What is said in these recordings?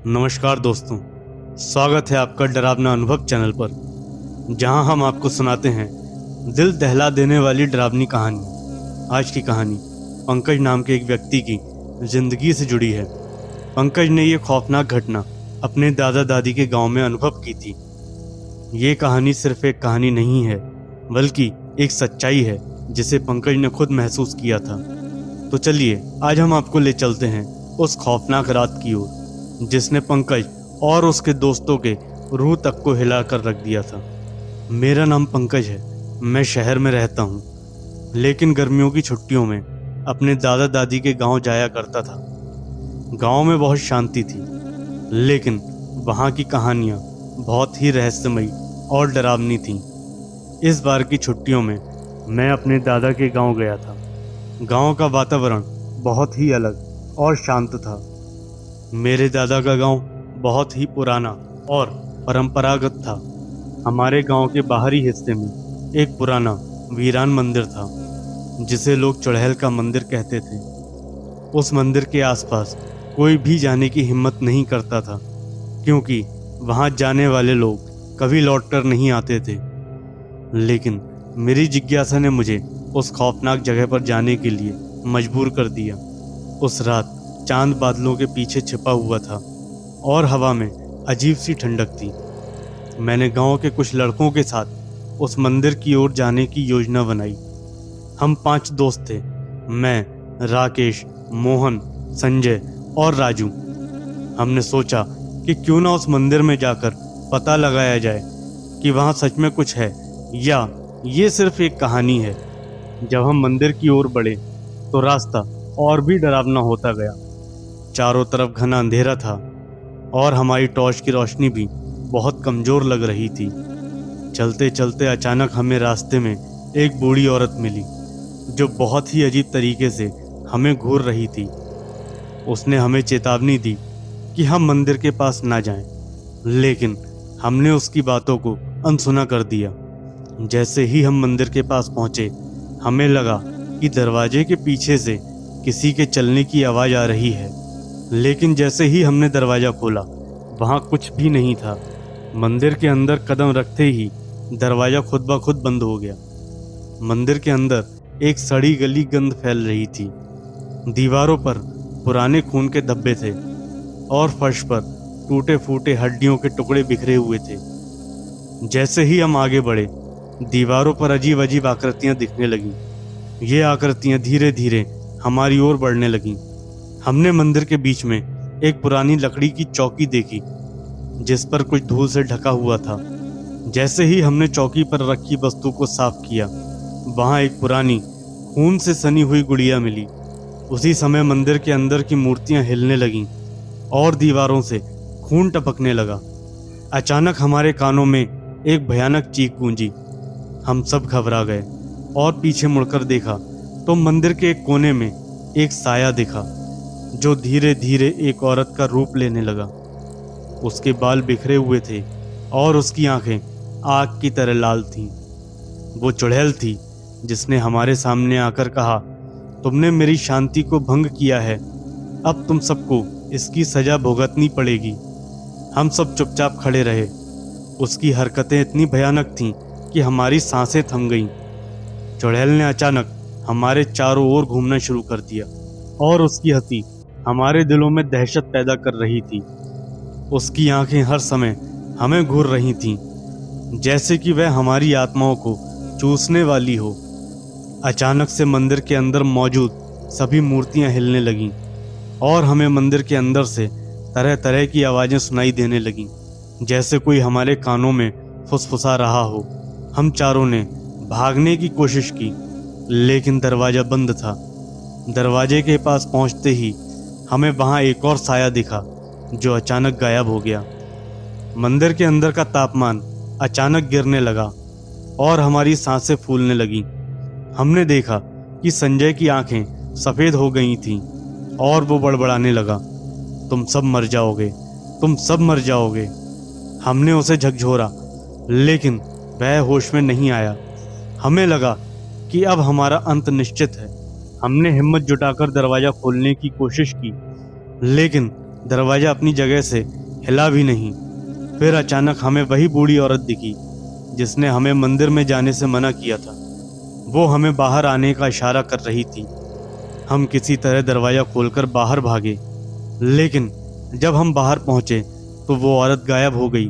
नमस्कार दोस्तों, स्वागत है आपका डरावना अनुभव चैनल पर, जहां हम आपको सुनाते हैं दिल दहला देने वाली डरावनी कहानी। आज की कहानी पंकज नाम के एक व्यक्ति की जिंदगी से जुड़ी है। पंकज ने ये खौफनाक घटना अपने दादा दादी के गांव में अनुभव की थी। ये कहानी सिर्फ एक कहानी नहीं है, बल्कि एक सच्चाई है जिसे पंकज ने खुद महसूस किया था। तो चलिए आज हम आपको ले चलते हैं उस खौफनाक रात की ओर जिसने पंकज और उसके दोस्तों के रूह तक को हिला कर रख दिया था। मेरा नाम पंकज है, मैं शहर में रहता हूँ, लेकिन गर्मियों की छुट्टियों में अपने दादा दादी के गांव जाया करता था। गांव में बहुत शांति थी, लेकिन वहाँ की कहानियाँ बहुत ही रहस्यमयी और डरावनी थीं। इस बार की छुट्टियों में मैं अपने दादा के गांव गया था। गांव का वातावरण बहुत ही अलग और शांत था। मेरे दादा का गांव बहुत ही पुराना और परंपरागत था। हमारे गांव के बाहरी हिस्से में एक पुराना वीरान मंदिर था, जिसे लोग चुड़ैल का मंदिर कहते थे। उस मंदिर के आसपास कोई भी जाने की हिम्मत नहीं करता था, क्योंकि वहां जाने वाले लोग कभी लौटकर नहीं आते थे। लेकिन मेरी जिज्ञासा ने मुझे उस खौफनाक जगह पर जाने के लिए मजबूर कर दिया। उस रात चांद बादलों के पीछे छिपा हुआ था और हवा में अजीब सी ठंडक थी। मैंने गांव के कुछ लड़कों के साथ उस मंदिर की ओर जाने की योजना बनाई। हम 5 दोस्त थे, मैं, राकेश, मोहन, संजय और राजू। हमने सोचा कि क्यों ना उस मंदिर में जाकर पता लगाया जाए कि वहाँ सच में कुछ है या ये सिर्फ एक कहानी है। जब हम मंदिर की ओर बढ़े तो रास्ता और भी डरावना होता गया। चारों तरफ घना अंधेरा था और हमारी टॉर्च की रोशनी भी बहुत कमजोर लग रही थी। चलते चलते अचानक हमें रास्ते में एक बूढ़ी औरत मिली, जो बहुत ही अजीब तरीके से हमें घूर रही थी। उसने हमें चेतावनी दी कि हम मंदिर के पास ना जाएं, लेकिन हमने उसकी बातों को अनसुना कर दिया। जैसे ही हम मंदिर के पास पहुंचे, हमें लगा कि दरवाजे के पीछे से किसी के चलने की आवाज़ आ रही है, लेकिन जैसे ही हमने दरवाज़ा खोला, वहाँ कुछ भी नहीं था। मंदिर के अंदर कदम रखते ही दरवाज़ा खुद ब खुद बंद हो गया। मंदिर के अंदर एक सड़ी गली गंध फैल रही थी। दीवारों पर पुराने खून के धब्बे थे और फर्श पर टूटे फूटे हड्डियों के टुकड़े बिखरे हुए थे। जैसे ही हम आगे बढ़े, दीवारों पर अजीब अजीब आकृतियाँ दिखने लगीं। ये आकृतियाँ धीरे धीरे हमारी ओर बढ़ने लगीं। हमने मंदिर के बीच में एक पुरानी लकड़ी की चौकी देखी, जिस पर कुछ धूल से ढका हुआ था। जैसे ही हमने चौकी पर रखी वस्तु को साफ किया, वहां एक पुरानी खून से सनी हुई गुड़िया मिली। उसी समय मंदिर के अंदर की मूर्तियां हिलने लगीं और दीवारों से खून टपकने लगा। अचानक हमारे कानों में एक भयानक चीख गूंजी। हम सब घबरा गए और पीछे मुड़कर देखा तो मंदिर के एक कोने में एक साया दिखा, जो धीरे धीरे एक औरत का रूप लेने लगा। उसके बाल बिखरे हुए थे और उसकी आंखें आग की तरह लाल थीं। वो चुड़ैल थी, जिसने हमारे सामने आकर कहा, तुमने मेरी शांति को भंग किया है, अब तुम सबको इसकी सजा भुगतनी पड़ेगी। हम सब चुपचाप खड़े रहे। उसकी हरकतें इतनी भयानक थीं कि हमारी सांसें थम गईं। चुड़ैल ने अचानक हमारे चारों ओर घूमना शुरू कर दिया और उसकी हंसी हमारे दिलों में दहशत पैदा कर रही थी। उसकी आंखें हर समय हमें घूर रही थीं, जैसे कि वह हमारी आत्माओं को चूसने वाली हो। अचानक से मंदिर के अंदर मौजूद सभी मूर्तियां हिलने लगीं और हमें मंदिर के अंदर से तरह तरह की आवाज़ें सुनाई देने लगीं, जैसे कोई हमारे कानों में फुसफुसा रहा हो। हम चारों ने भागने की कोशिश की, लेकिन दरवाज़ा बंद था। दरवाजे के पास पहुंचते ही हमें वहां एक और साया दिखा, जो अचानक गायब हो गया। मंदिर के अंदर का तापमान अचानक गिरने लगा और हमारी सांसें फूलने लगीं। हमने देखा कि संजय की आंखें सफ़ेद हो गई थीं और वो बड़बड़ाने लगा, तुम सब मर जाओगे, तुम सब मर जाओगे। हमने उसे झकझोरा, लेकिन वह होश में नहीं आया। हमें लगा कि अब हमारा अंत निश्चित है। हमने हिम्मत जुटाकर दरवाज़ा खोलने की कोशिश की, लेकिन दरवाज़ा अपनी जगह से हिला भी नहीं। फिर अचानक हमें वही बूढ़ी औरत दिखी जिसने हमें मंदिर में जाने से मना किया था। वो हमें बाहर आने का इशारा कर रही थी। हम किसी तरह दरवाज़ा खोलकर बाहर भागे, लेकिन जब हम बाहर पहुंचे तो वो औरत गायब हो गई।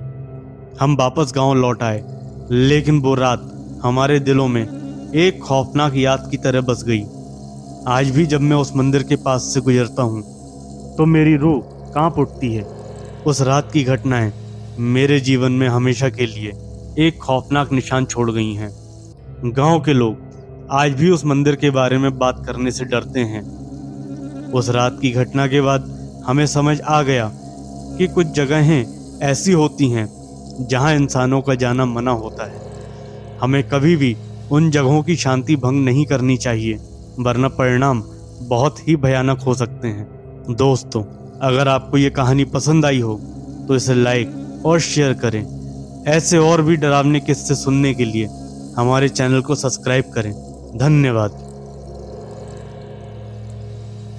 हम वापस गांव लौट आए, लेकिन वो रात हमारे दिलों में एक खौफनाक याद की तरह बस गई। आज भी जब मैं उस मंदिर के पास से गुजरता हूँ तो मेरी रूह कांप उठती है। उस रात की घटनाएं मेरे जीवन में हमेशा के लिए एक खौफनाक निशान छोड़ गई हैं। गांव के लोग आज भी उस मंदिर के बारे में बात करने से डरते हैं। उस रात की घटना के बाद हमें समझ आ गया कि कुछ जगहें ऐसी होती हैं जहां इंसानों का जाना मना होता है। हमें कभी भी उन जगहों की शांति भंग नहीं करनी चाहिए, वरना परिणाम बहुत ही भयानक हो सकते हैं। दोस्तों, अगर आपको ये कहानी पसंद आई हो तो इसे लाइक और शेयर करें। ऐसे और भी डरावने किस्से सुनने के लिए हमारे चैनल को सब्सक्राइब करें। धन्यवाद।